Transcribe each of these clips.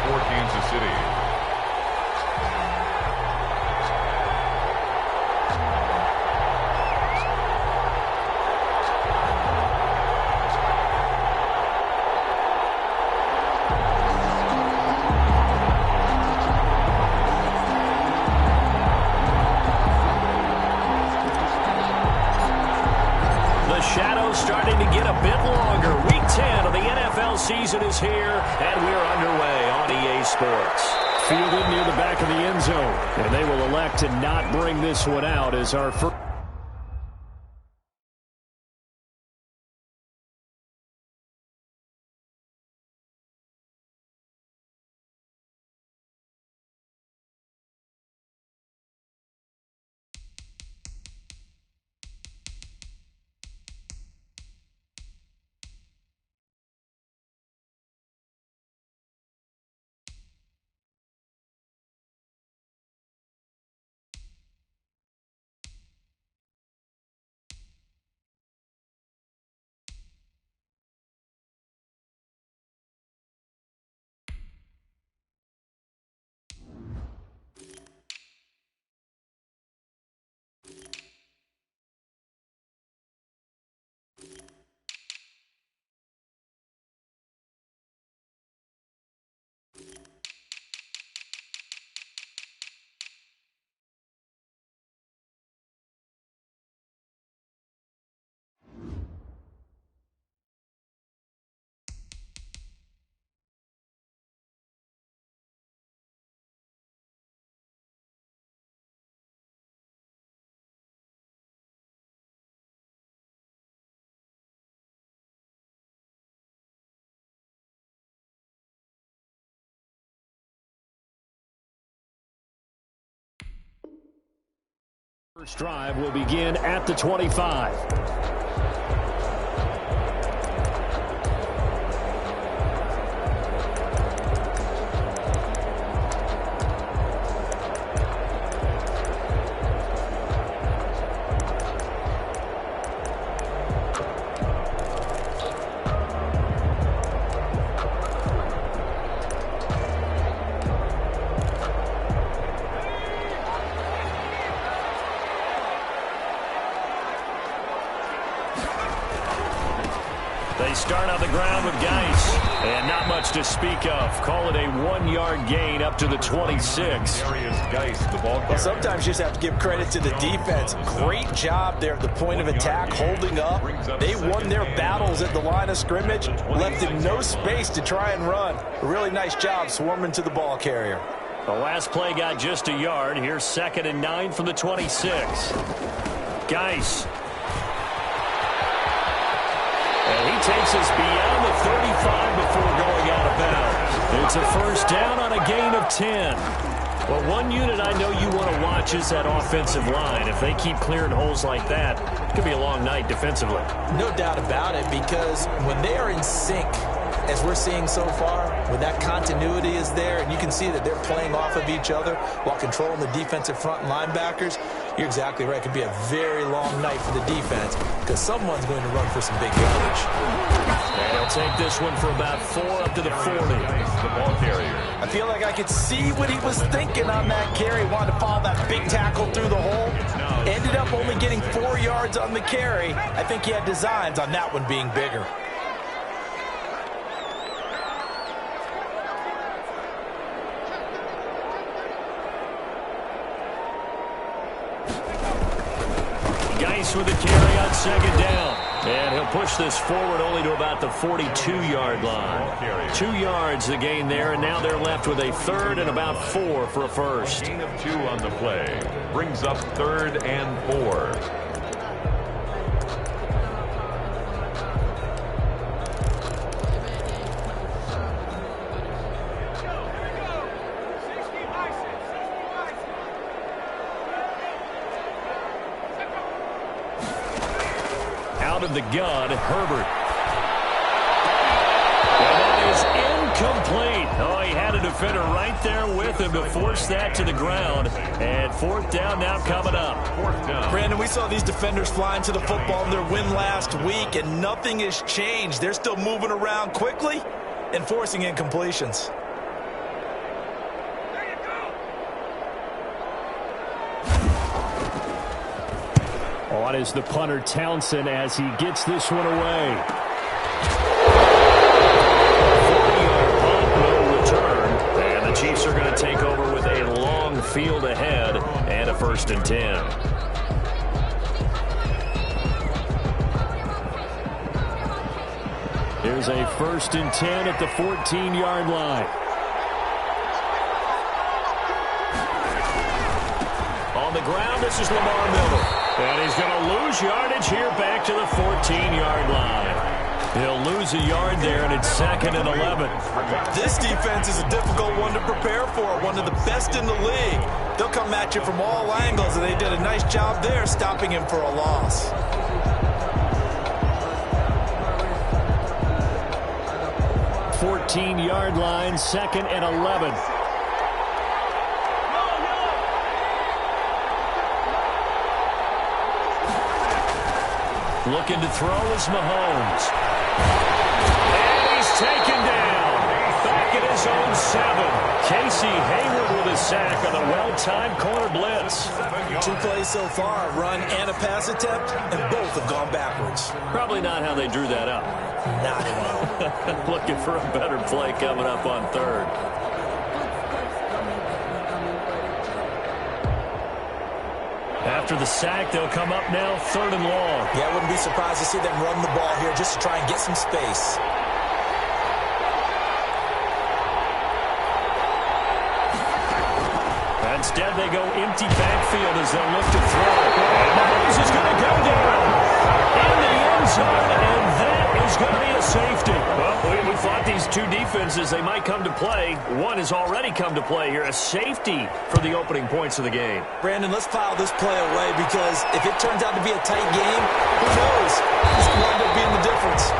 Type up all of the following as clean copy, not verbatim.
for Kansas City. Starting to get a bit longer. Week 10 of the NFL season is here, and we're underway on EA Sports. Fielded near the back of the end zone, and they will elect to not bring this one out as our first. First drive will begin at the 25. They start on the ground with Geis, and not much to speak of. Call it a 1-yard gain up to the 26. Well, sometimes you just have to give credit to the defense. Great job there at the point of attack, holding up. They won their battles at the line of scrimmage, left him no space to try and run. A really nice job swarming to the ball carrier. The last play got just a yard. Here's 2nd and 9 from the 26. Geis. And he takes us beyond the 35 before going out of bounds. It's a first down on a gain of 10. Well, one unit I know you want to watch is that offensive line. If they keep clearing holes like that, it could be a long night defensively. No doubt about it, because when they are in sync, as we're seeing so far, when that continuity is there, and you can see that they're playing off of each other while controlling the defensive front linebackers, you're exactly right. It could be a very long night for the defense because someone's going to run for some big yardage. And he'll take this one for about 4 up to the 40. The ball carrier. I feel like I could see what he was thinking on that carry. Wanted to follow that big tackle through the hole. Ended up only getting 4 yards on the carry. I think he had designs on that one being bigger. Geis with the carry on 2nd down. And he'll push this forward only to about the 42-yard line. 2 yards the gain there, and now they're left with a 3rd and about 4 for a first. Gain of 2 on the play. Brings up 3rd and 4. Of the gun, Herbert. And that is incomplete. Oh, he had a defender right there with him to force that to the ground. And 4th down now coming up. 4th down. Brandon, we saw these defenders flying to the football in their win last week, and nothing has changed. They're still moving around quickly and forcing incompletions. On is the punter, Townsend, as he gets this one away. 40-yard punt, no return. And the Chiefs are going to take over with a long field ahead and a 1st and 10. Here's a 1st and 10 at the 14-yard line. On the ground, this is Lamar Miller. And he's going to lose yardage here back to the 14-yard line. He'll lose a yard there, and it's 2nd and 11. This defense is a difficult one to prepare for, one of the best in the league. They'll come at you from all angles, and they did a nice job there stopping him for a loss. Yard line, 2nd and 11. Looking to throw is Mahomes. And he's taken down. Back at his own 7. Casey Hayward with a sack on a well-timed corner blitz. 2 plays so far, a run and a pass attempt, and both have gone backwards. Probably not how they drew that up. Not at all. Looking for a better play coming up on 3rd. After the sack, they'll come up now 3rd and long. Yeah, I wouldn't be surprised to see them run the ball here just to try and get some space. Instead, they go empty backfield as they'll look to throw. And Mahomes is going to go down in the end zone, and that is going to be a safety. Well, we thought these 2 defenses, they might come to play. One has already come to play here, a safety for the opening points of the game. Brandon, let's file this play away because if it turns out to be a tight game, who knows? This could wind up being the difference.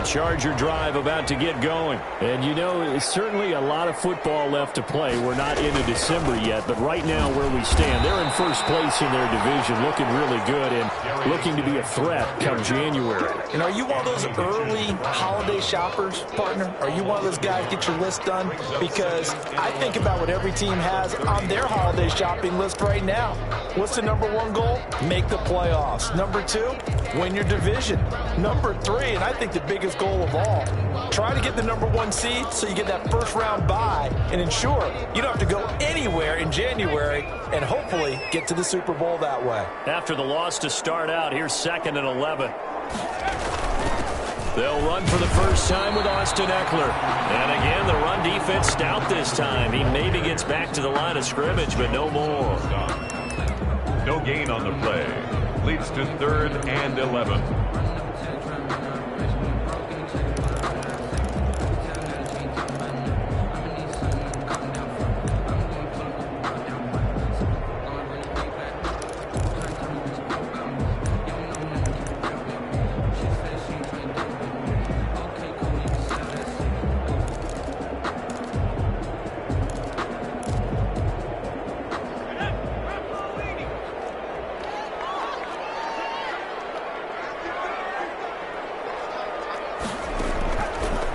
Charger drive about to get going. And you know, it's certainly a lot of football left to play. We're not into December yet, but right now where we stand, they're in 1st place in their division, looking really good and looking to be a threat come January. And are you one of those early holiday shoppers, partner? Are you one of those guys get your list done? Because I think about what every team has on their holiday shopping list right now. What's the number 1 goal? Make the playoffs. Number 2, win your division. Number 3, and I think the biggest goal of all, try to get the number 1 seed so you get that 1st round bye and ensure you don't have to go anywhere in January and hopefully get to the Super Bowl that way. After the loss to start out, here's 2nd and 11. They'll run for the first time with Austin Eckler. And again, the run defense stout this time. He maybe gets back to the line of scrimmage, but no more. No gain on the play. Leads to 3rd and 11.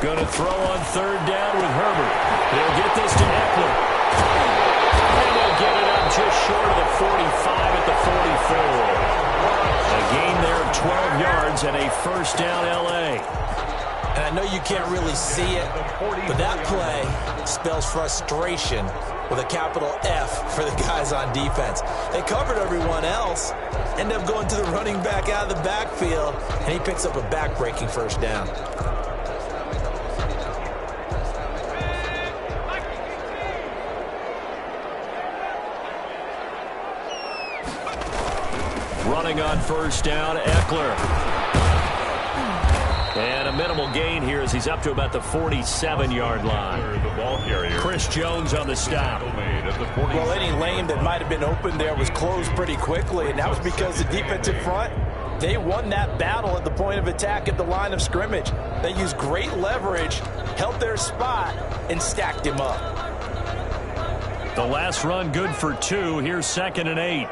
Going to throw on 3rd down with Herbert. He'll get this to Eckler. And they'll get it up just short of the 45 at the 44. A gain there of 12 yards and a 1st down L.A. And I know you can't really see it, but that play spells frustration with a capital F for the guys on defense. They covered everyone else, end up going to the running back out of the backfield, and he picks up a back-breaking 1st down. Running on 1st down, Eckler. And a minimal gain here as he's up to about the 47-yard line. The ball carrier. Chris Jones on the stop. Well, any lane that might have been open there was closed pretty quickly, and that was because the defensive front, they won that battle at the point of attack at the line of scrimmage. They used great leverage, held their spot, and stacked him up. The last run good for 2. Here's 2nd and 8.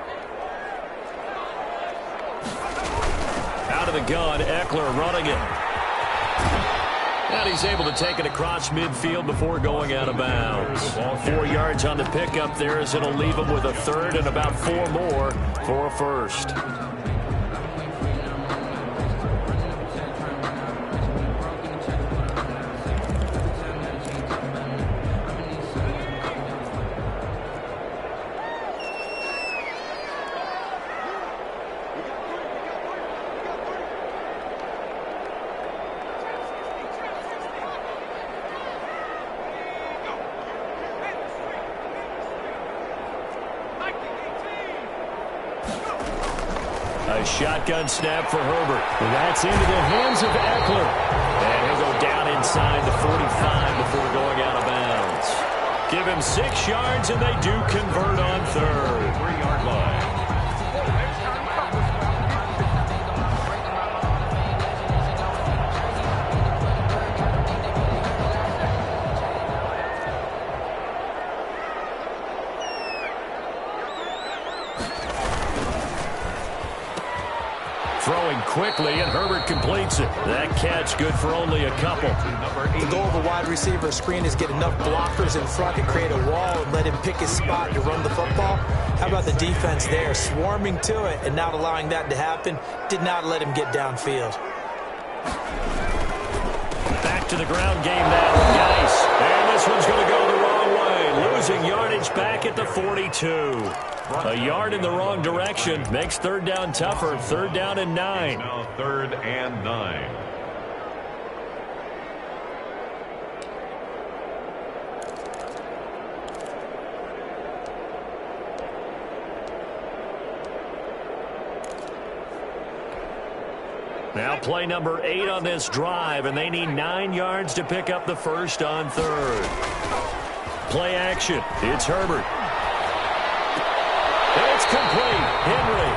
Out of the gun, Eckler running it. And he's able to take it across midfield before going out of bounds. 4 yards on the pickup there as it'll leave him with a 3rd and about 4 more for a 1st. A shotgun snap for Herbert. And that's into the hands of Eckler. And he'll go down inside the 45 before going out of bounds. Give him 6 yards, and they do convert on 3rd. 3-yard line. Throwing quickly, and Herbert completes it. That catch good for only a couple. The goal of a wide receiver screen is get enough blockers in front to create a wall and let him pick his spot to run the football. How about the defense there, swarming to it and not allowing that to happen? Did not let him get downfield. Back to the ground game now with Geis. And this one's going to go the wrong way. Losing yardage back at the 42. A yard in the wrong direction makes 3rd down tougher. 3rd down and 9. Now 3rd and 9. Now play number 8 on this drive, and they need 9 yards to pick up the 1st on 3rd. Play action. It's Herbert. It's complete. Henry.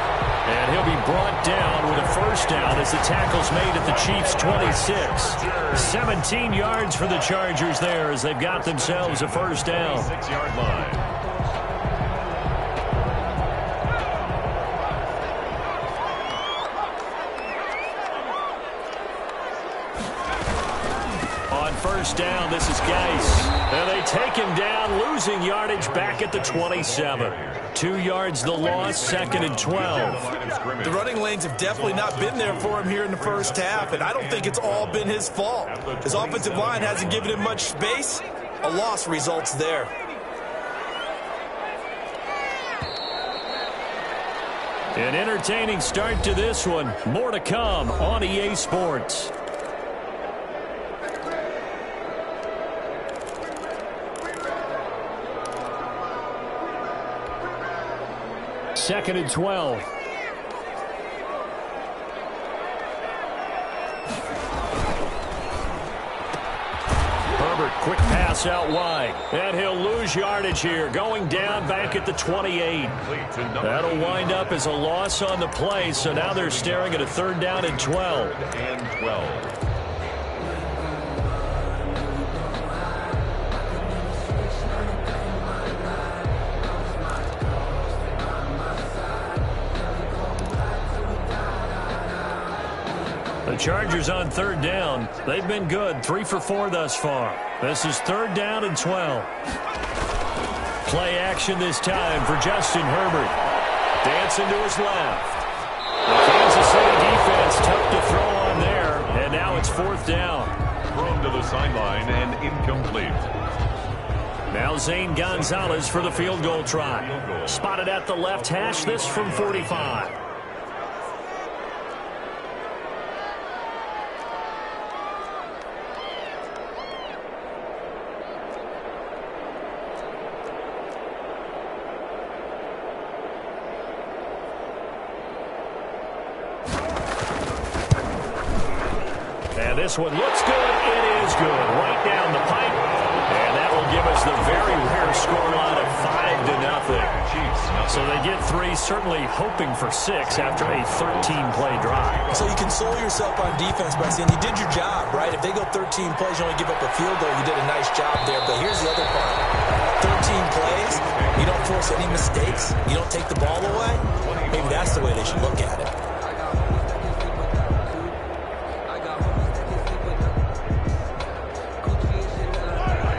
And he'll be brought down with a 1st down as the tackle's made at the Chiefs' 26. 17 yards for the Chargers there as they've got themselves a 1st down. 6-yard line. On 1st down, this is Geis. And they take him down, losing yardage back at the 27. 2 yards the loss, 2nd and 12. The running lanes have definitely not been there for him here in the first half, and I don't think it's all been his fault. His offensive line hasn't given him much space. A loss results there. An entertaining start to this one. More to come on EA Sports. Second and 12. Herbert, quick pass out wide. And he'll lose yardage here. Going down back at the 28. That'll wind up as a loss on the play. So now they're staring at a 3rd down and 12. And 12. The Chargers on 3rd down. They've been good, 3 for 4 thus far. This is 3rd down and 12. Play action this time for Justin Herbert. Dancing to his left. The Kansas City defense tough to throw on there, and now it's 4th down. Thrown to the sideline and incomplete. Now Zane Gonzalez for the field goal try. Spotted at the left hash, this from 45. this one looks good. It is good. Right down the pipe. And that will give us the very rare scoreline of 5-0. So they get 3, certainly hoping for 6 after a 13-play drive. So you console yourself on defense by saying you did your job, right? If they go 13 plays, you only give up a field goal, you did a nice job there. But here's the other part. 13 plays, you don't force any mistakes, you don't take the ball away. Maybe that's the way they should look at it.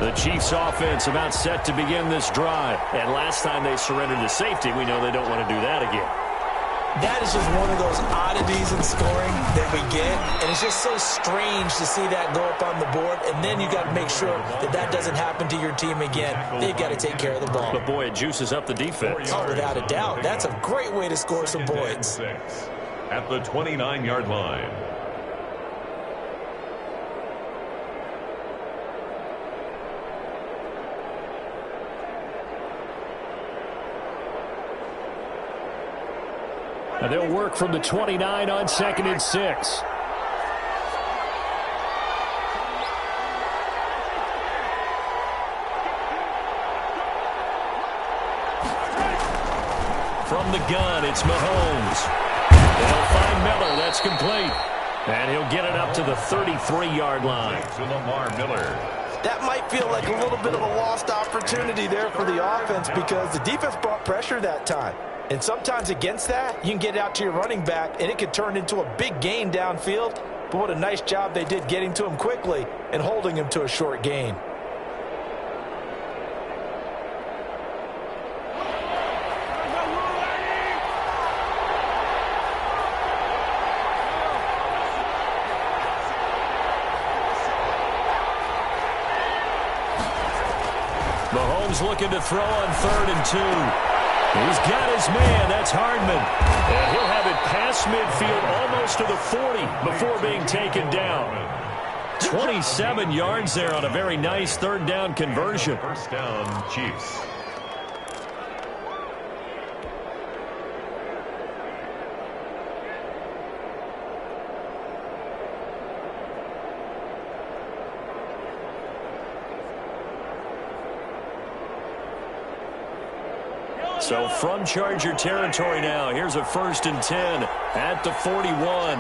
The Chiefs offense about set to begin this drive. And last time they surrendered to safety, we know they don't want to do that again. That is just one of those oddities in scoring that we get. And it's just so strange to see that go up on the board. And then you got to make sure that that doesn't happen to your team again. They've got to take care of the ball. But, boy, it juices up the defense. Oh, without a doubt. That's a great way to score some points. At the 29-yard line. And they'll work from the 29 on 2nd and 6. From the gun, it's Mahomes. They'll find Miller. That's complete. And he'll get it up to the 33-yard line. To Lamar Miller. That might feel like a little bit of a lost opportunity there for the offense because the defense brought pressure that time. And sometimes against that, you can get out to your running back, and it could turn into a big gain downfield. But what a nice job they did getting to him quickly and holding him to a short gain. Mahomes looking to throw on 3rd and 2. He's got his man. That's Hardman. And he'll have it past midfield almost to the 40 before being taken down. 27 yards there on a very nice 3rd down conversion. First down, Chiefs. So from Charger territory now, here's a 1st and 10 at the 41.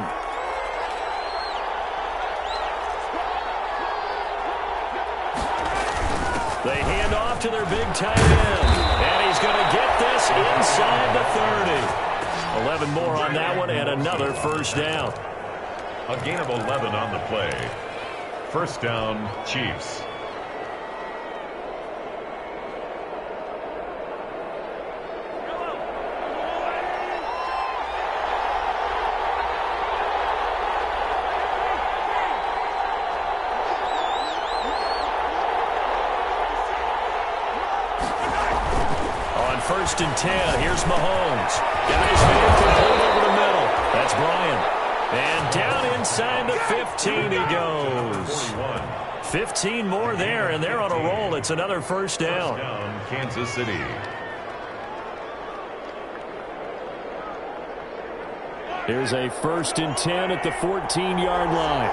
They hand off to their big tight end. And he's going to get this inside the 30. 11 more on that one and another 1st down. A gain of 11 on the play. 1st down, Chiefs. First and 10. Here's Mahomes. Got his man complete over the middle. That's Bryant. And down inside the 15 he goes. 15 more there, and they're on a roll. It's another 1st down. First down, Kansas City. Here's a 1st and 10 at the 14-yard line.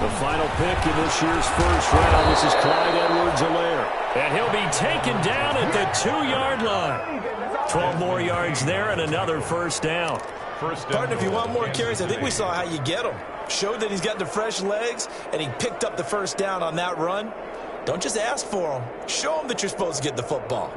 The final pick in this year's 1st round. This is Clyde Edwards-Helaire. And he'll be taken down at the 2-yard line. 12 more yards there and another 1st down. Partner, if you want more carries, I think we saw how you get him. Showed that he's got the fresh legs, and he picked up the 1st down on that run. Don't just ask for him. Show him that you're supposed to get the football.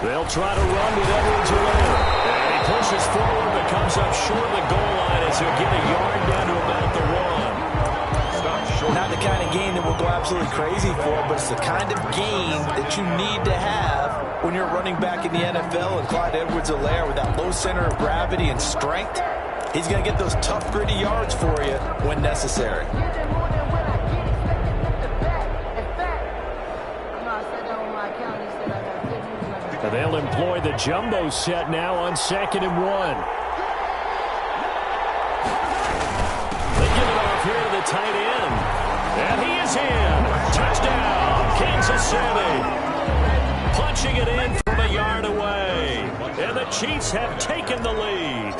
They'll try to run with Edwards-Helaire. And he pushes forward but comes up short of the goal line as he'll get a yard down to about the 1. Not the kind of game that we'll go absolutely crazy for, but it's the kind of game that you need to have when you're running back in the NFL. And Clyde Edwards-Helaire, with that low center of gravity and strength, he's going to get those tough, gritty yards for you when necessary. They'll employ the jumbo set now on 2nd and 1. tight end. And he is in. Touchdown, Kansas City. Punching it in from a yard away. And the Chiefs have taken the lead.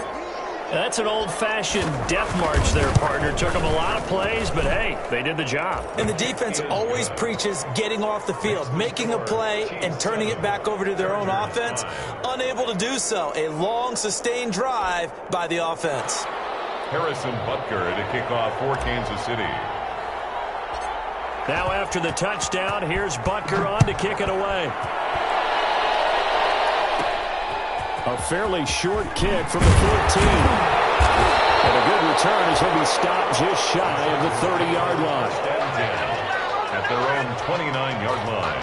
That's an old-fashioned death march there, partner. Took them a lot of plays, but, hey, they did the job. And the defense always preaches getting off the field, making a play, and turning it back over to their own offense. Unable to do so. A long, sustained drive by the offense. Harrison Butker to kick off for Kansas City. Now after the touchdown, here's Butker on to kick it away. A fairly short kick from the 14. And a good return as he'll be stopped just shy of the 30-yard line. At their own 29-yard line.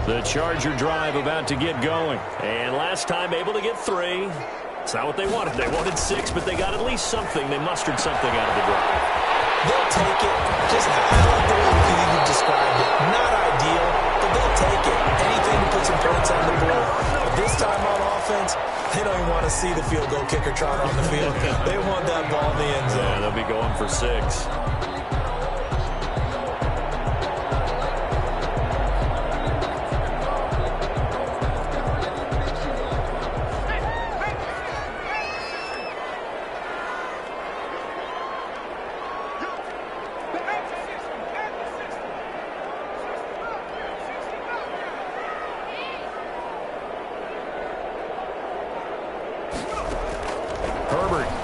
The Charger drive about to get going. And last time able to get 3. It's not what they wanted. They wanted 6, but they got at least something. They mustered something out of the drive. They'll take it. Just I like the way you described it. Not ideal, but they'll take it. Anything to put some points on the board. But this time on offense, they don't even want to see the field goal kicker trot on the field. They want that ball in the end zone. Yeah, they'll be going for 6.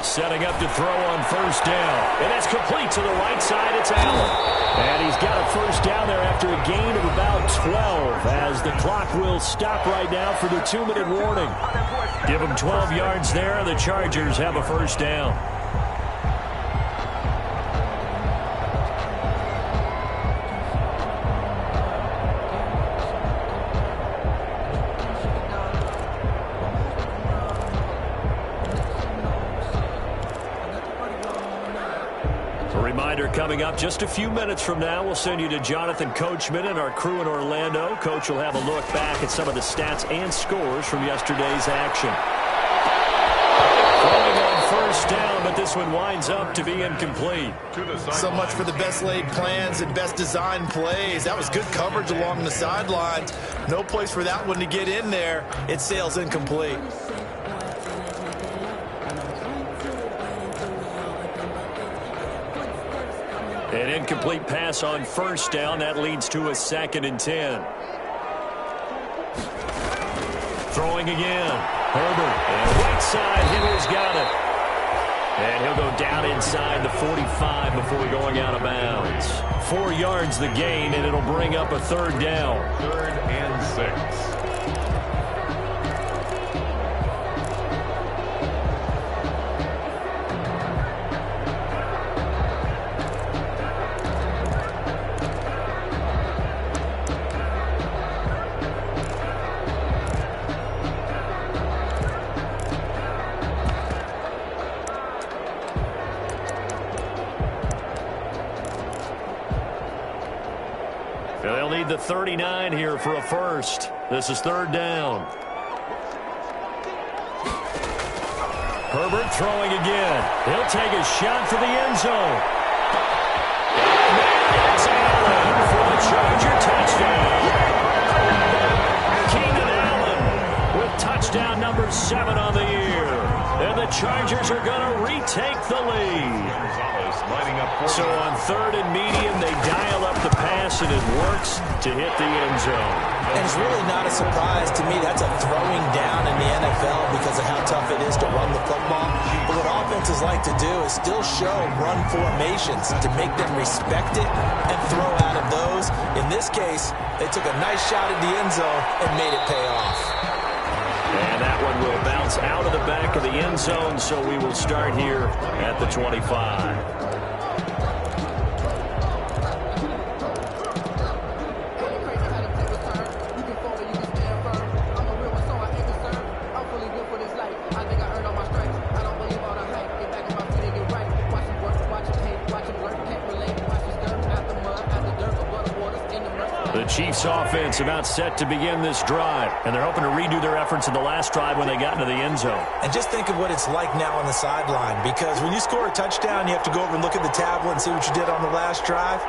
Setting up to throw on first down. And that's complete to the right side. It's Allen. And he's got a first down there after a gain of about 12 as the clock will stop right now for the 2-minute warning. Give them 12 yards there. The Chargers have a first down. Coming up just a few minutes from now, we'll send you to Jonathan Coachman and our crew in Orlando. Coach will have a look back at some of the stats and scores from yesterday's action. Throwing on first down, but this one winds up to be incomplete. So much for the best laid plans and best designed plays. That was good coverage along the sidelines. No place for that one to get in there. It sails incomplete. An incomplete pass on first down. That leads to a 2nd and 10. Throwing again. Herbert. And right side, Henry's got it. And he'll go down inside the 45 before going out of bounds. 4 yards the gain, and it'll bring up a 3rd down. 3rd and 6. They'll need the 39 here for a first. This is 3rd down. Herbert throwing again. He'll take a shot for the end zone. And it's Allen for the Charger touchdown. Keenan Allen with touchdown number 7 on the year. And the Chargers are going to retake the lead. So on 3rd and medium, they dial up the pass, and it works to hit the end zone. And it's really not a surprise to me. That's a throwing down in the NFL because of how tough it is to run the football. But what offenses like to do is still show run formations to make them respect it and throw out of those. In this case, they took a nice shot at the end zone and made it pay off. And that one will bounce out of the back of the end zone, so we will start here at the 25. Chiefs offense about set to begin this drive, and they're hoping to redo their efforts in the last drive when they got into the end zone. And just think of what it's like now on the sideline, because when you score a touchdown, you have to go over and look at the tablet and see what you did on the last drive.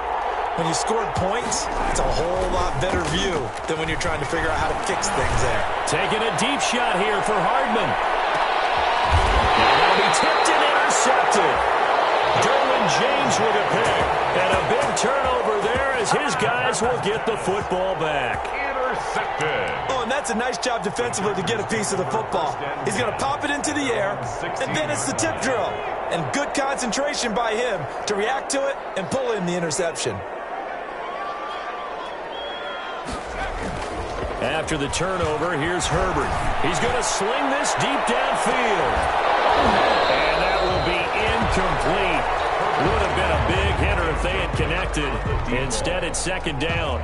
When you scored points, it's a whole lot better view than when you're trying to figure out how to fix things there. Taking a deep shot here for Hardman. Now that'll be tipped and intercepted. Derwin James with a pick. And a big turnover there as his guys will get the football back. Intercepted. Oh, and that's a nice job defensively to get a piece of the football. He's going to pop it into the air, and then it's the tip drill. And good concentration by him to react to it and pull in the interception. After the turnover, here's Herbert. He's going to sling this deep downfield. And that will be incomplete. Would have been a big hitter if they had connected. Instead, it's second down.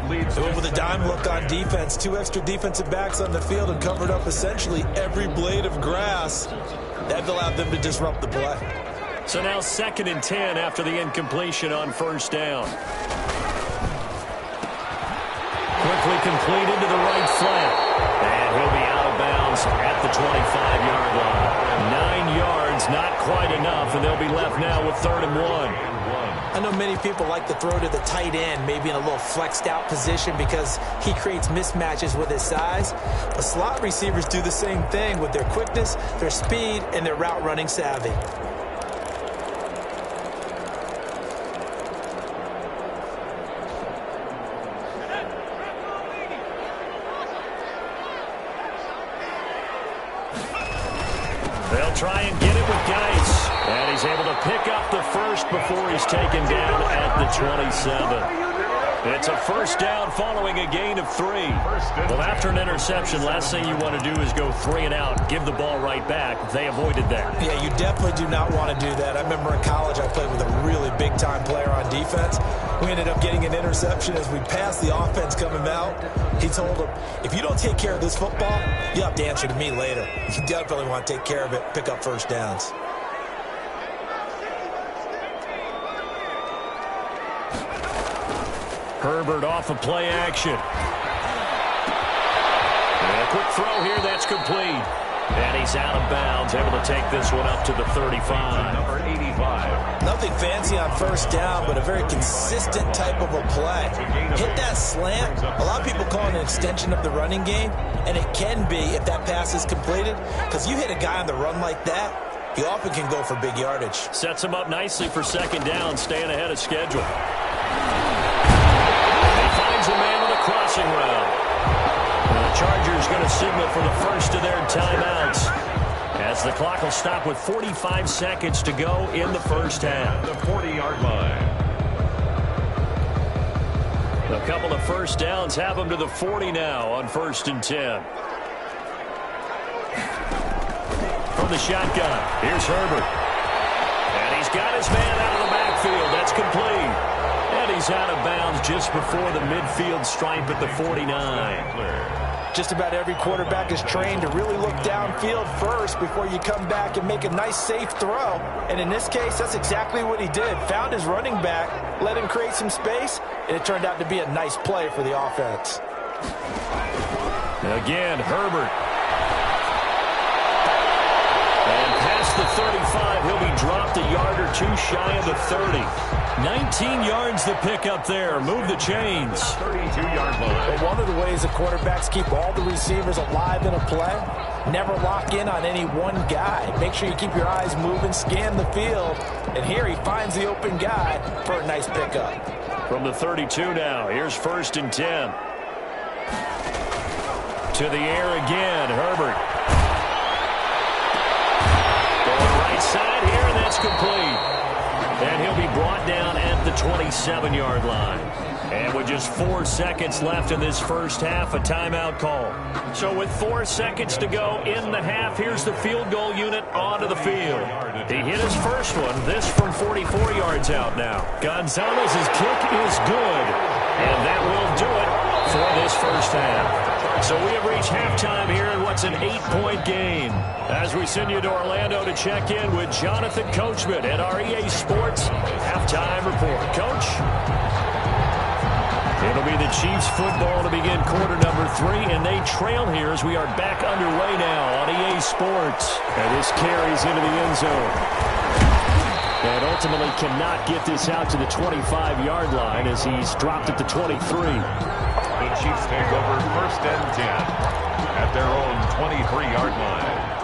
With a dime look on defense, 2 extra defensive backs on the field and covered up essentially every blade of grass. That allowed them to disrupt the play. So now 2nd and 10 after the incompletion on first down. Quickly completed to the right flat. And he'll be out of bounds at the 25-yard line. 9 yards, not quite enough, and they'll be left now with 3rd and 1. I know many people like to throw to the tight end, maybe in a little flexed out position because he creates mismatches with his size. But slot receivers do the same thing with their quickness, their speed, and their route running savvy. They'll try and get it with Geis. And he's able to pick up the first before he's taken down at the 27. It's a first down following a gain of 3. Well, after an interception, last thing you want to do is go 3 and out, give the ball right back. They avoided that. Yeah, you definitely do not want to do that. I remember in college I played with a really big-time player on defense. We ended up getting an interception as we passed the offense coming out. He told him, if you don't take care of this football, you'll have to answer to me later. You definitely want to take care of it, pick up first downs. Herbert off of play action. And a quick throw here, that's complete. And he's out of bounds, able to take this one up to the 35. Number 85. Nothing fancy on first down, but a very consistent type of a play. Hit that slant. A lot of people call it an extension of the running game, and it can be if that pass is completed, because you hit a guy on the run like that, he often can go for big yardage. Sets him up nicely for second down, staying ahead of schedule. A man with a crossing route. The Chargers going to signal for the first of their timeouts as the clock will stop with 45 seconds to go in the first half. The 40-yard line. A couple of first downs have them to the 40 now on 1st and 10. From the shotgun, here's Herbert. And he's got his man out of the backfield. That's complete. And he's out of bounds just before the midfield stripe at the 49. Just about every quarterback is trained to really look downfield first before you come back and make a nice, safe throw. And in this case, that's exactly what he did. Found his running back, let him create some space, and it turned out to be a nice play for the offense. Again, Herbert. And past the 35, he'll be dropped a yard or 2 shy of the 30. 19 yards to pick up there. Move the chains. 32-yard line. But one of the ways the quarterbacks keep all the receivers alive in a play, never lock in on any one guy. Make sure you keep your eyes moving, scan the field. And here he finds the open guy for a nice pickup. From the 32 now, here's 1st and 10. To the air again, Herbert. Going right side here, and that's complete. And he'll be brought down at the 27-yard line. And with just 4 seconds left in this first half, a timeout call. So with 4 seconds to go in the half, here's the field goal unit onto the field. He hit his first one, this from 44 yards out now. Gonzalez's kick is good, and that will do it for this first half. So we have reached halftime here in what's an 8-point game. As we send you to Orlando to check in with Jonathan Coachman at our EA Sports Halftime Report. Coach? It'll be the Chiefs football to begin quarter number 3, and they trail here as we are back underway now on EA Sports. And this carries into the end zone. And ultimately cannot get this out to the 25-yard line as he's dropped at the 23. The Chiefs take over 1st and 10 at their own 23-yard line.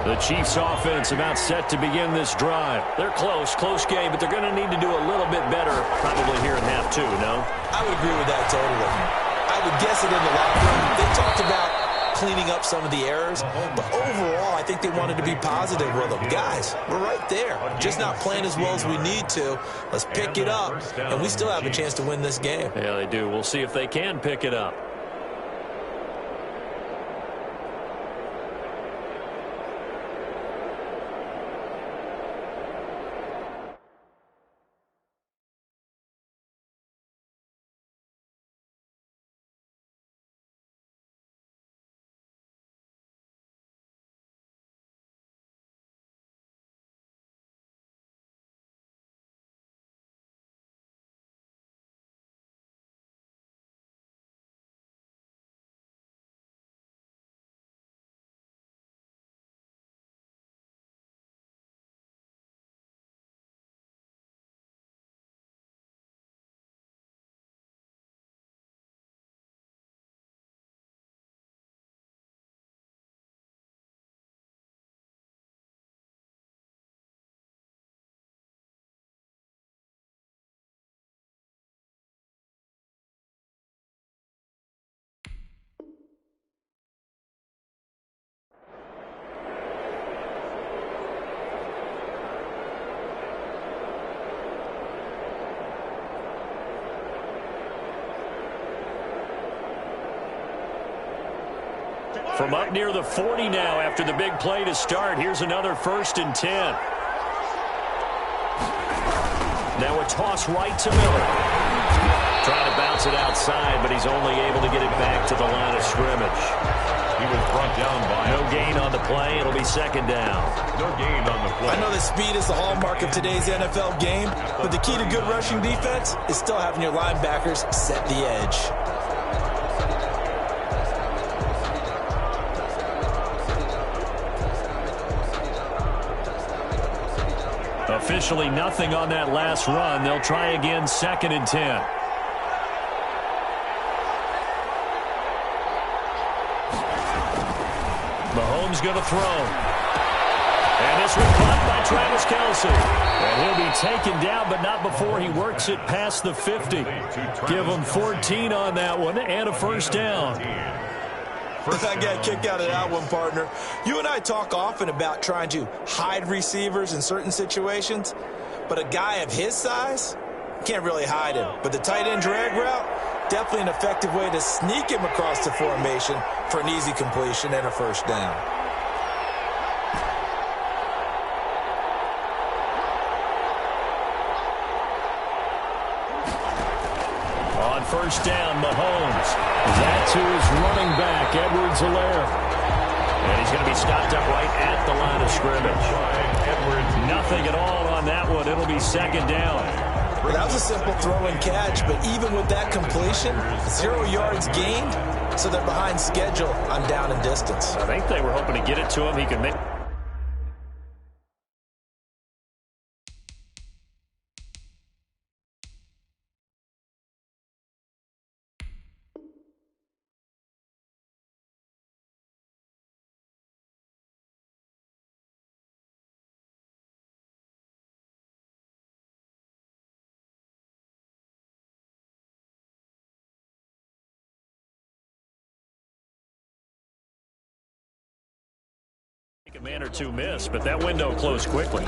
The Chiefs offense about set to begin this drive. They're close game, but they're going to need to do a little bit better probably here in half 2, no? I would agree with that totally. I would guess it in the locker room. They talked about cleaning up some of the errors, but overall I think they wanted to be positive with them. Guys, we're right there. Just not playing as well as we need to. Let's pick it up, and we still have a chance to win this game. Yeah, they do. We'll see if they can pick it up. From up near the 40 now after the big play to start. Here's another 1st and 10. Now a toss right to Miller. Trying to bounce it outside, but he's only able to get it back to the line of scrimmage. He was brought down by no gain on the play. It'll be 2nd down. No gain on the play. I know that speed is the hallmark of today's NFL game, but the key to good rushing defense is still having your linebackers set the edge. Officially nothing on that last run. They'll try again 2nd and 10. Mahomes going to throw. And this one caught by Travis Kelce. And he'll be taken down, but not before he works it past the 50. Give him 14 on that one and a 1st down. I got a kick out of that one, partner. You and I talk often about trying to hide receivers in certain situations, but a guy of his size can't really hide him. But the tight end drag route, definitely an effective way to sneak him across the formation for an easy completion and a 1st down. On 1st down, Mahomes. That's who is running back, Edwards-Helaire. And he's going to be stopped up right at the line of scrimmage. Edwards, nothing at all on that one. It'll be 2nd down. Well, that was a simple throw and catch, but even with that completion, 0 yards gained, so they're behind schedule on down and distance. I think they were hoping to get it to him. He could make... A man or two miss, but that window closed quickly.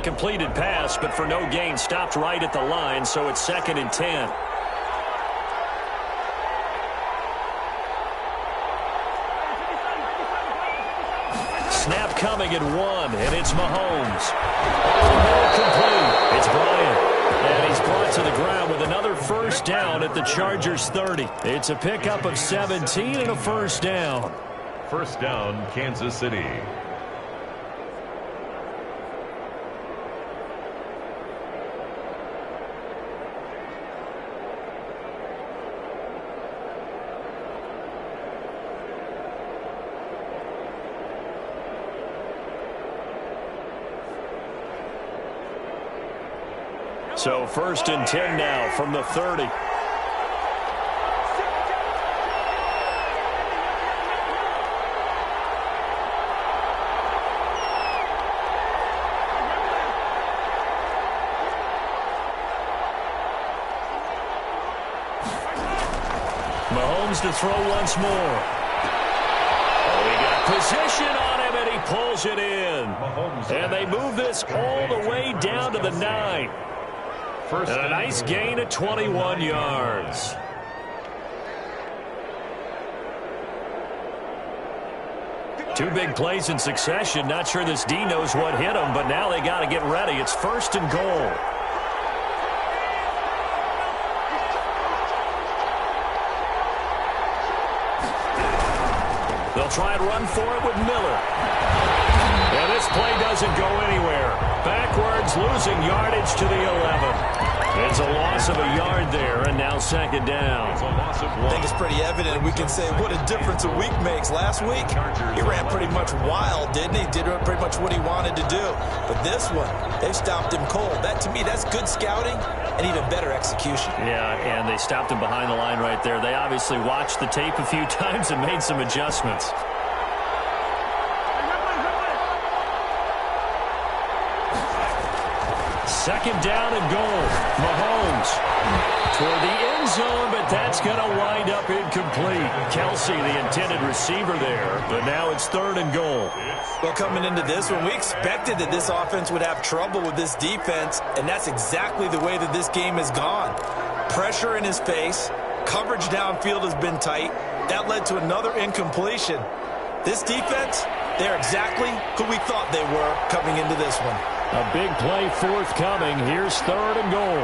the completed pass, but for no gain, stopped right at the line, so it's 2nd and 10. Snap coming at 1, and it's Mahomes. Complete. It's Bryant. And he's brought to the ground with another first down at the Chargers' 30. It's a pickup of 17 and a first down. First down, Kansas City. So 1st and 10 now from the 30. Mahomes to throw once more. Oh, he got position on him, and he pulls it in. And they move this all the way down to the 9. And a nice gain of 21 yards. Two big plays in succession. Not sure this D knows what hit him, but now they got to get ready. It's 1st and goal. They'll try and run for it with Miller. And this play doesn't go anywhere. Backwards, losing yardage to the 11. It's a loss of a yard there, and now 2nd down. It's a loss of 1. I think it's pretty evident. We can say what a difference a week makes. Last week, he ran pretty much wild, didn't he? Did pretty much what he wanted to do. But this one, they stopped him cold. That, to me, that's good scouting and even better execution. Yeah, and they stopped him behind the line right there. They obviously watched the tape a few times and made some adjustments. Second down and goal. Mahomes toward the end zone, but that's going to wind up incomplete. Kelsey, the intended receiver there, but now it's 3rd and goal. Well, coming into this one, we expected that this offense would have trouble with this defense, and that's exactly the way that this game has gone. Pressure in his face, coverage downfield has been tight. That led to another incompletion. This defense, they're exactly who we thought they were coming into this one. A big play forthcoming. Here's 3rd and goal.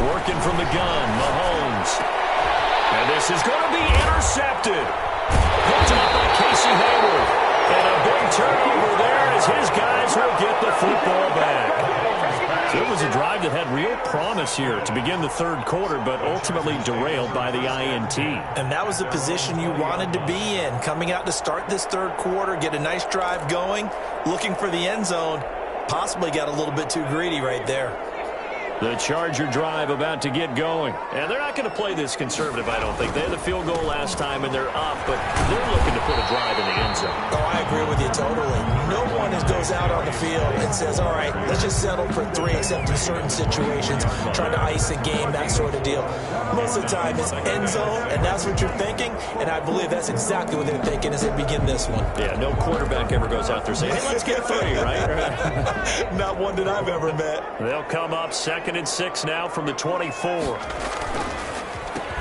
Working from the gun, Mahomes. And this is going to be intercepted. Picked up by Casey Hayward. And a big turnover there as his guys will get the football back. So it was a drive that had real promise here to begin the 3rd quarter, but ultimately derailed by the INT. And that was the position you wanted to be in. Coming out to start this 3rd quarter, get a nice drive going, looking for the end zone. Possibly got a little bit too greedy right there. The Charger drive about to get going. And they're not going to play this conservative, I don't think. They had the field goal last time, and they're up, but they're looking to put a drive in the end zone. Oh, I agree with you totally. No one goes out on the field and says, all right, let's just settle for 3, except in certain situations, trying to ice a game, that sort of deal. Most of the time, it's end zone, and that's what you're thinking, and I believe that's exactly what they're thinking as they begin this one. Yeah, no quarterback ever goes out there saying, hey, let's get 3, right? Not one that I've ever met. They'll come up 2nd and 6 now from the 24.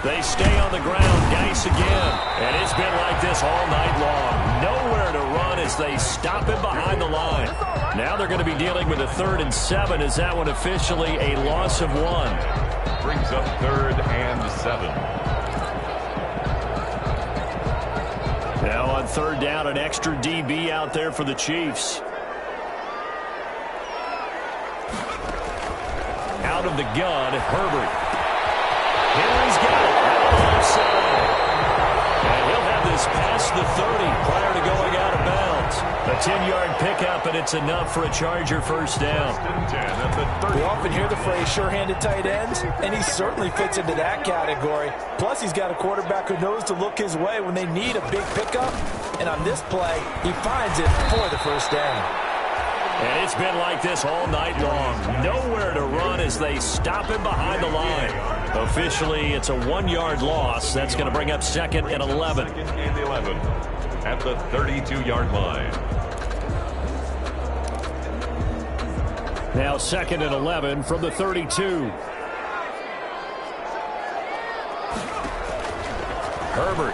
They stay on the ground. Geis again. And it's been like this all night long. Nowhere to run as they stop him behind the line. Now they're going to be dealing with a 3rd and 7. Is that one officially a loss of 1? Brings up 3rd and 7. Now on 3rd down, an extra DB out there for the Chiefs. Out of the gun, Herbert. Henry's got it. Outside. And he'll have this past the 30 prior to going out of bounds. A 10-yard pickup, and it's enough for a Charger first down. We often hear the phrase sure-handed tight ends, and he certainly fits into that category. Plus, he's got a quarterback who knows to look his way when they need a big pickup. And on this play, he finds it for the first down. And it's been like this all night long. Nowhere to run as they stop him behind the line. Officially, it's a 1-yard loss. That's going to bring up 2nd and 11. 2nd and 11 at the 32-yard line. Now 2nd and 11 from the 32. Herbert.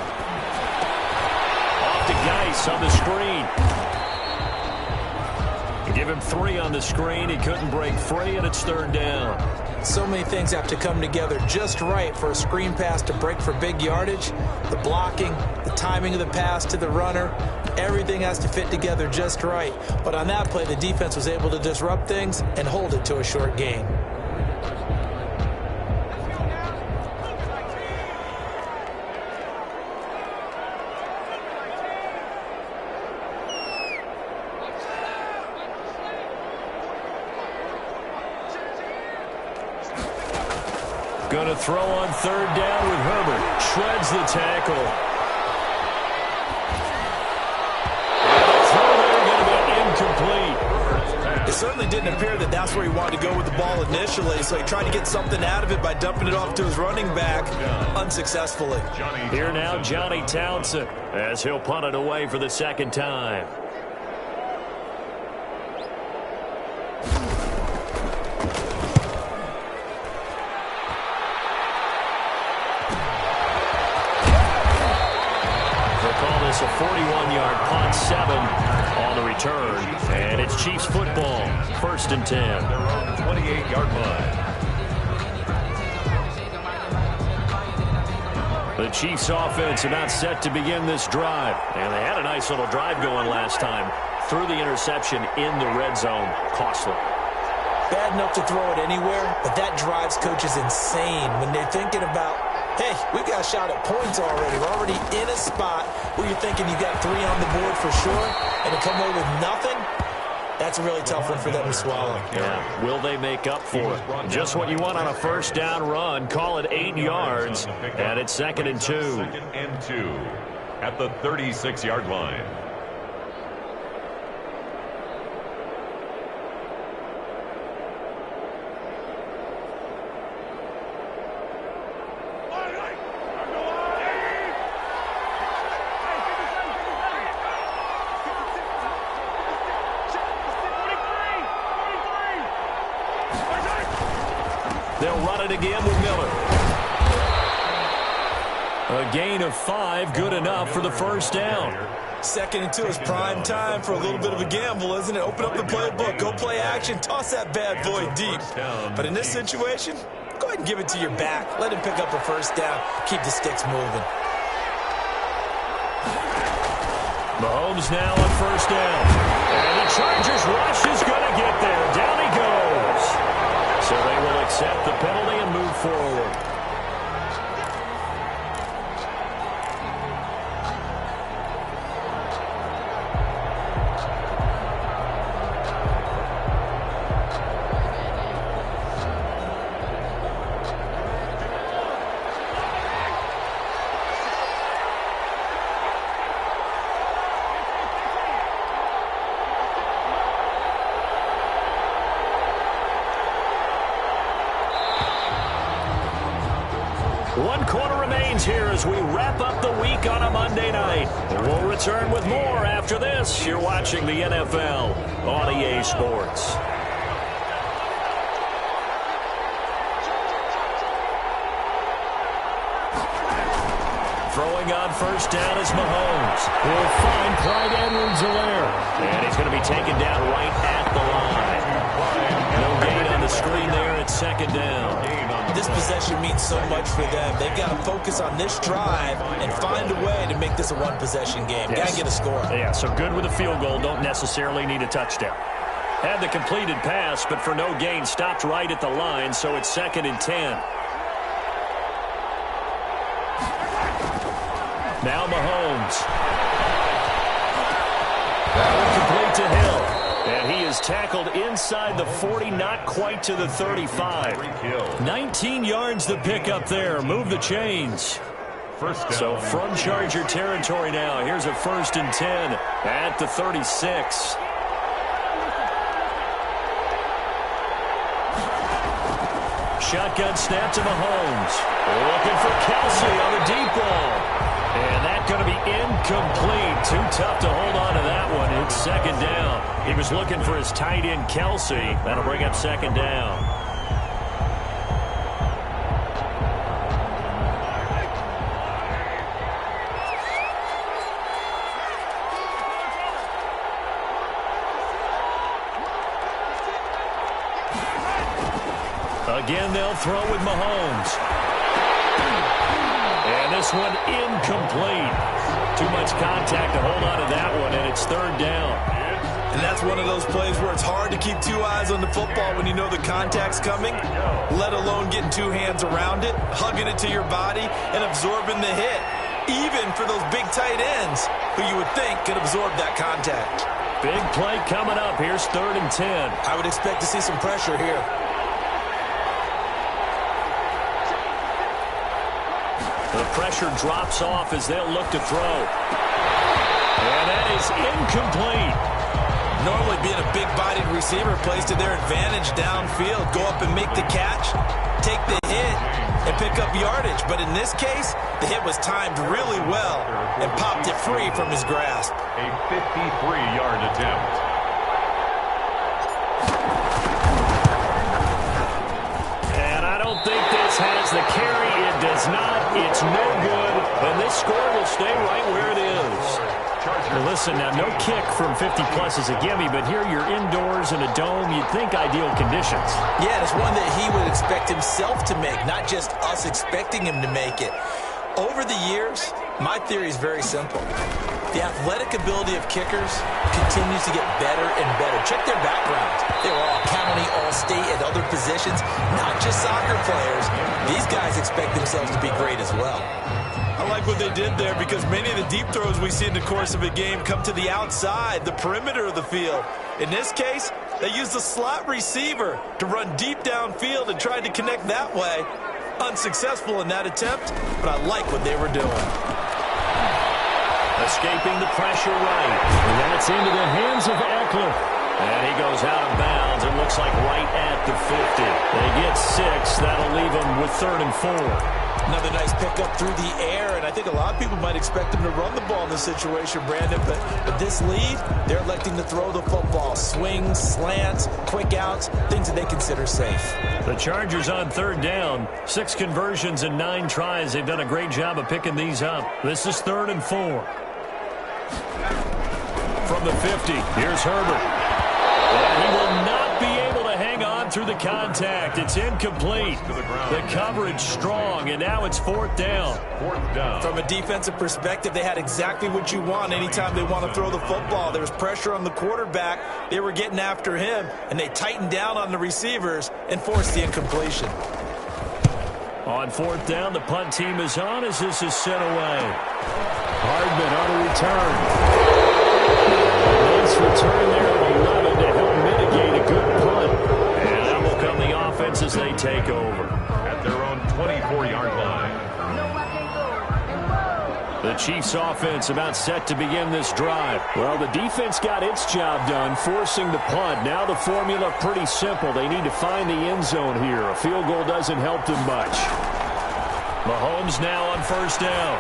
Off to Geis on the screen. Give him 3 on the screen. He couldn't break free, and it's 3rd down. So many things have to come together just right for a screen pass to break for big yardage. The blocking, the timing of the pass to the runner, everything has to fit together just right. But on that play, the defense was able to disrupt things and hold it to a short gain. Going to throw on 3rd down with Herbert. Shreds the tackle. And the throw there going to be incomplete. It certainly didn't appear that that's where he wanted to go with the ball initially, so he tried to get something out of it by dumping it off to his running back unsuccessfully. Here now, Johnny Townsend, as he'll punt it away for the 2nd time. A 41-yard punt, 7 on the return, and it's Chiefs football, 1st and 10. Their own 28-yard line. The Chiefs offense about set to begin this drive, and they had a nice little drive going last time. Threw the interception in the red zone, costly. Bad enough to throw it anywhere, but that drives coaches insane when they're thinking about, hey, we got a shot at points already. We're already in a spot where you're thinking you got 3 on the board for sure, and to come away with nothing, that's a really tough one for them to swallow. Yeah, will they make up for it? Just what you want on a 1st down run. Call it 8 yards, and it's 2nd and 2. 2nd and 2 at the 36-yard line. They'll run it again with Miller. A gain of 5, good enough for the 1st down. 2nd and 2 is prime time for a little bit of a gamble, isn't it? Open up the playbook, go play action, toss that bad boy deep. But in this situation, go ahead and give it to your back. Let him pick up a 1st down, keep the sticks moving. Mahomes now on 1st down. And the Chargers rush is going to get there. Down he goes. So they will accept the penalty and move forward. One quarter remains here as we wrap up the week on a Monday night. We'll return with more after this. You're watching the NFL on EA Sports. Throwing on 1st down is Mahomes. He'll find Clyde Edwards-Helaire. And he's going to be taken down right at the line. No gain on the screen there at 2nd down. This possession means so much for them. They've got to focus on this drive and find a way to make this a one-possession game. Yes. Got to get a score. Yeah, so good with a field goal. Don't necessarily need a touchdown. Had the completed pass, but for no gain, stopped right at the line, so it's 2nd and 10. Now Mahomes. Complete to Hill. And he is tackled inside the 40, not quite to the 35. 19 yards the pick up there. Move the chains. So from Charger territory now, here's a 1st and 10 at the 36. Shotgun snap to Mahomes. Looking for Kelsey on the deep ball. And that going to be incomplete. Too tough to hold on to that one. It's second down. He was looking for his tight end, Kelsey. That'll bring up second down. Again, they'll throw with Mahomes. And this one incomplete. Too much contact to hold on to that one, and it's third down. And that's one of those plays where it's hard to keep two eyes on the football when you know the contact's coming, let alone getting two hands around it, hugging it to your body, and absorbing the hit, even for those big tight ends who you would think could absorb that contact. Big play coming up. Here's 3rd and 10. I would expect to see some pressure here. The pressure drops off as they'll look to throw. And that is incomplete. Normally being a big-bodied receiver plays to their advantage downfield. Go up and make the catch, take the hit, and pick up yardage. But in this case, the hit was timed really well and popped it free from his grasp. A 53-yard attempt. And I don't think this has the carry. It does not. It's no good. And this score will stay right where it is. Well, listen, now, no kick from 50-plus is a gimme, but here you're indoors in a dome. You'd think ideal conditions. Yeah, it's one that he would expect himself to make, not just us expecting him to make it. Over the years, my theory is very simple. The athletic ability of kickers continues to get better and better. Check their backgrounds. They were all county, all state, at other positions, not just soccer players. These guys expect themselves to be great as well. I like what they did there because many of the deep throws we see in the course of a game come to the outside, the perimeter of the field. In this case, they used the slot receiver to run deep downfield and tried to connect that way. Unsuccessful in that attempt, but I like what they were doing. Escaping the pressure right. And that's into the hands of Eckler. And he goes out of bounds. It looks like right at the 50. They get 6. That'll leave them with 3rd and 4. Another nice pickup through the air, and I think a lot of people might expect them to run the ball in this situation, Brandon, but this lead, they're electing to throw the football. Swings, slants, quick outs, things that they consider safe. The Chargers on 3rd down. 6 conversions and 9 tries. They've done a great job of picking these up. This is 3rd and 4. From the 50, here's Herbert. And he will not be able to hang on through the contact. It's incomplete. The coverage strong, and now it's 4th down. 4th down. From a defensive perspective, they had exactly what you want anytime they want to throw the football. There was pressure on the quarterback. They were getting after him, and they tightened down on the receivers and forced the incompletion. On 4th down, the punt team is on as this is sent away. Hardman on a return. Nice return there of 11 to help mitigate a good punt. And that will come the offense as they take over. At their own 24-yard line. The Chiefs offense about set to begin this drive. Well, the defense got its job done, forcing the punt. Now the formula pretty simple. They need to find the end zone here. A field goal doesn't help them much. Mahomes now on 1st down.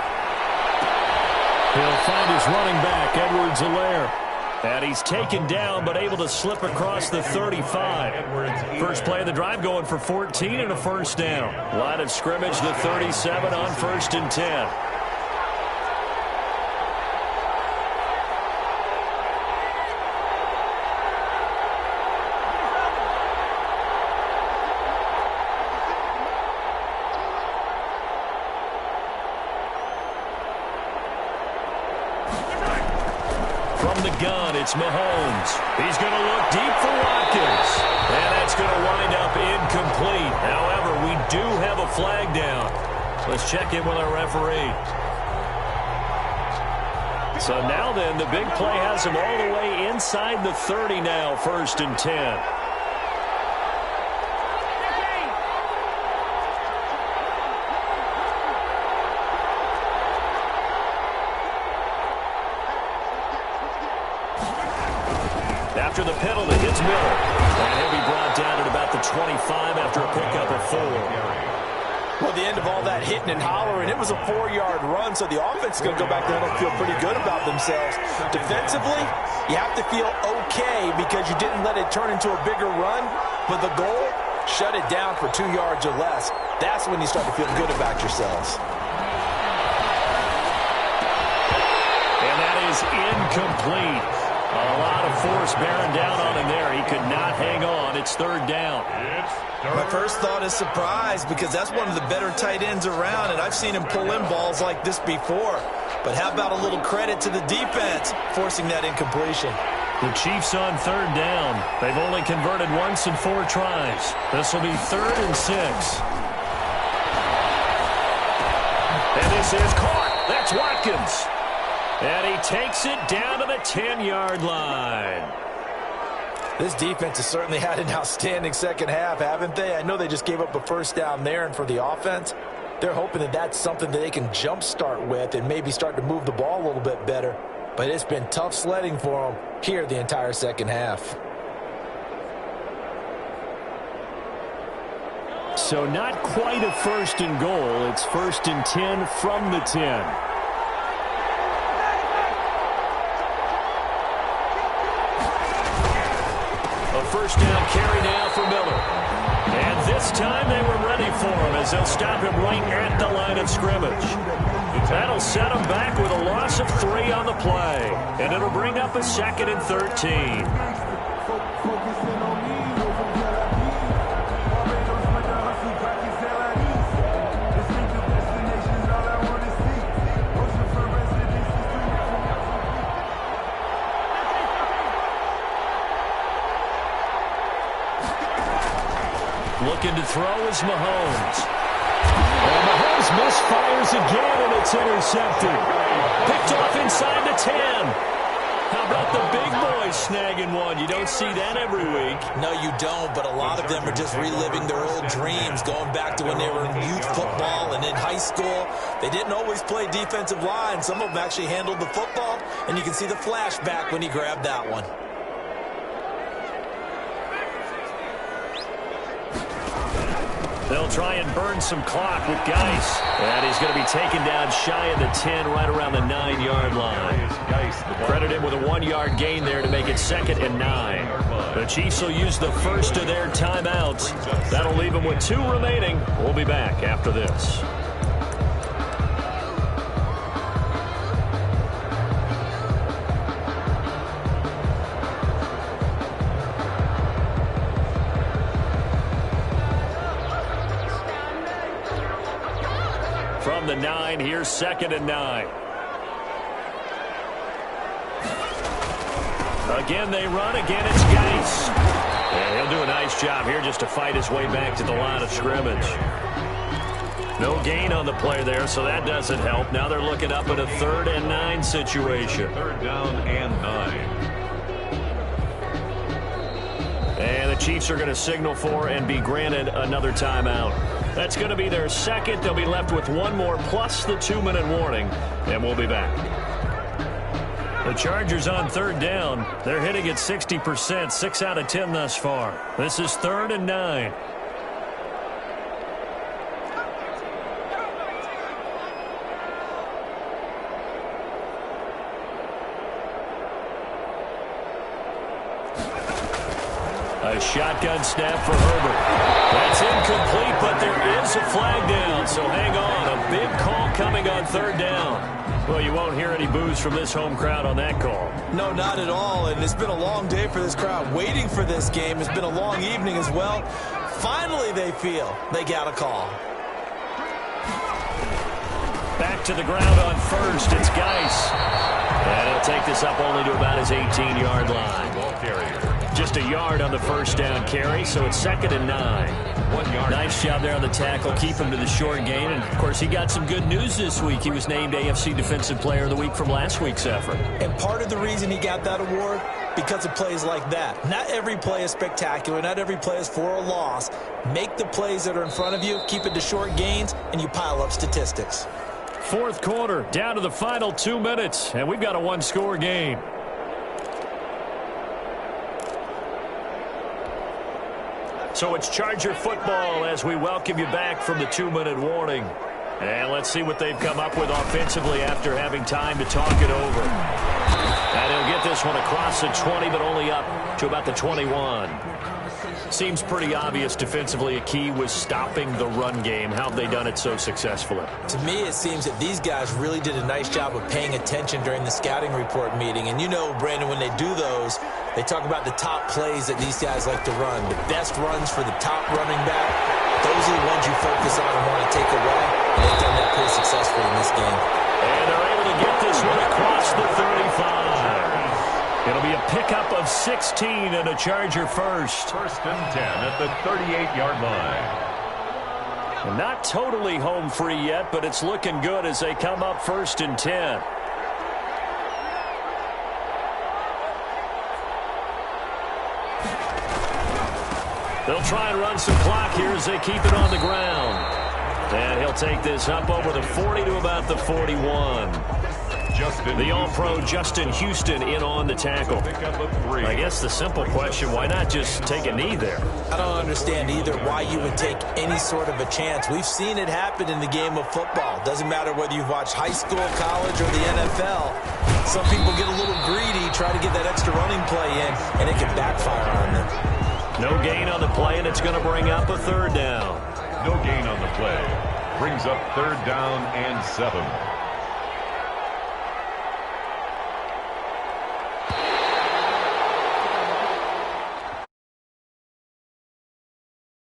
He'll find his running back, Edwards-Helaire. And he's taken down, but able to slip across the 35. First play of the drive going for 14 and a 1st down. Line of scrimmage, the 37 on 1st and 10. Gun, it's Mahomes. He's going to look deep for Watkins. And that's going to wind up incomplete. However, we do have a flag down. Let's check in with our referee. So now then, the big play has him all the way inside the 30 now, 1st and 10. After the penalty, it's Miller. And he'll be brought down at about the 25 after a pickup of 4. Well, the end of all that hitting and hollering. It was a 4-yard run, so the offense is going to go back there and feel pretty good about themselves. Defensively, you have to feel okay because you didn't let it turn into a bigger run. But the goal, shut it down for 2 yards or less. That's when you start to feel good about yourselves. And that is incomplete. A lot of force bearing down on him there. He could not hang on. It's third down. My first thought is surprise because that's one of the better tight ends around, and I've seen him pull in balls like this before. But how about a little credit to the defense forcing that incompletion? The Chiefs on third down. They've only converted once in 4 tries. This will be 3rd and 6. And this is caught. That's Watkins. And he takes it down to the 10-yard line. This defense has certainly had an outstanding second half, haven't they? I know they just gave up a first down there, and for the offense, they're hoping that that's something that they can jumpstart with and maybe start to move the ball a little bit better. But it's been tough sledding for them here the entire second half. So not quite a 1st and goal. It's 1st and 10 from the 10. First down carry now for Miller. And this time they were ready for him as they'll stop him right at the line of scrimmage. That'll set him back with a loss of 3 on the play. And it'll bring up a 2nd and 13. Looking to throw is Mahomes. And Mahomes misfires again, and it's intercepted. Picked off inside the 10. How about the big boys snagging one? You don't see that every week. No, you don't, but a lot of them are just reliving their old dreams, going back to when they were in youth football and in high school. They didn't always play defensive line. Some of them actually handled the football, and you can see the flashback when he grabbed that one. They'll try and burn some clock with Geis. And he's going to be taken down shy of the 10, right around the 9-yard line. Credit him with a 1-yard gain there to make it 2nd and 9. The Chiefs will use the first of their timeouts. That'll leave them with 2 remaining. We'll be back after this. From the 9, here's 2nd and 9. Again, they run. Again, it's Geis. Yeah, he'll do a nice job here just to fight his way back to the line of scrimmage. No gain on the play there, so that doesn't help. Now they're looking up at a 3rd and 9 situation. 3rd down and 9. And the Chiefs are going to signal for and be granted another timeout. That's going to be their 2nd. They'll be left with 1 more plus the 2-minute warning, and we'll be back. The Chargers on 3rd down. They're hitting at 60%, 6 out of 10 thus far. This is 3rd and 9. A shotgun snap for Herbert. That's incomplete, but there is a flag down, so hang on. A big call coming on 3rd down. Well, you won't hear any boos from this home crowd on that call. No, not at all, and it's been a long day for this crowd. Waiting for this game. It's been a long evening as well. Finally, they feel they got a call. Back to the ground on 1st. It's Geis. And he'll take this up only to about his 18-yard line. Ball carrier. Just a yard on the first down carry, so it's 2nd and 9. 1 yard. Nice job there on the tackle, keep him to the short gain. And, of course, he got some good news this week. He was named AFC Defensive Player of the Week from last week's effort. And part of the reason he got that award, because of plays like that. Not every play is spectacular. Not every play is for a loss. Make the plays that are in front of you, keep it to short gains, and you pile up statistics. 4th quarter, down to the final 2 minutes, and we've got a 1-score game. So it's Charger football as we welcome you back from the 2-minute warning. And let's see what they've come up with offensively after having time to talk it over. And he'll get this one across the 20, but only up to about the 21. Seems pretty obvious defensively a key was stopping the run game. How have they done it so successfully? To me, it seems that these guys really did a nice job of paying attention during the scouting report meeting. And you know, Brandon, when they do those, they talk about the top plays that these guys like to run. The best runs for the top running back, those are the ones you focus on and want to take away. And they've done that pretty successfully in this game. And they're able to get this one across the 35. It'll be a pickup of 16 and a Charger first. First and 10 at the 38-yard line. And not totally home free yet, but it's looking good as they come up first and 10. They'll try and run some clock here as they keep it on the ground. And he'll take this up over the 40 to about the 41. The All-Pro Justin Houston in on the tackle. I guess the simple question, why not just take a knee there? I don't understand either why you would take any sort of a chance. We've seen it happen in the game of football. Doesn't matter whether you've watched high school, college, or the NFL. Some people get a little greedy, try to get that extra running play in, and it can backfire on them. No gain on the play, and it's going to bring up a third down. No gain on the play. Brings up third down and 7.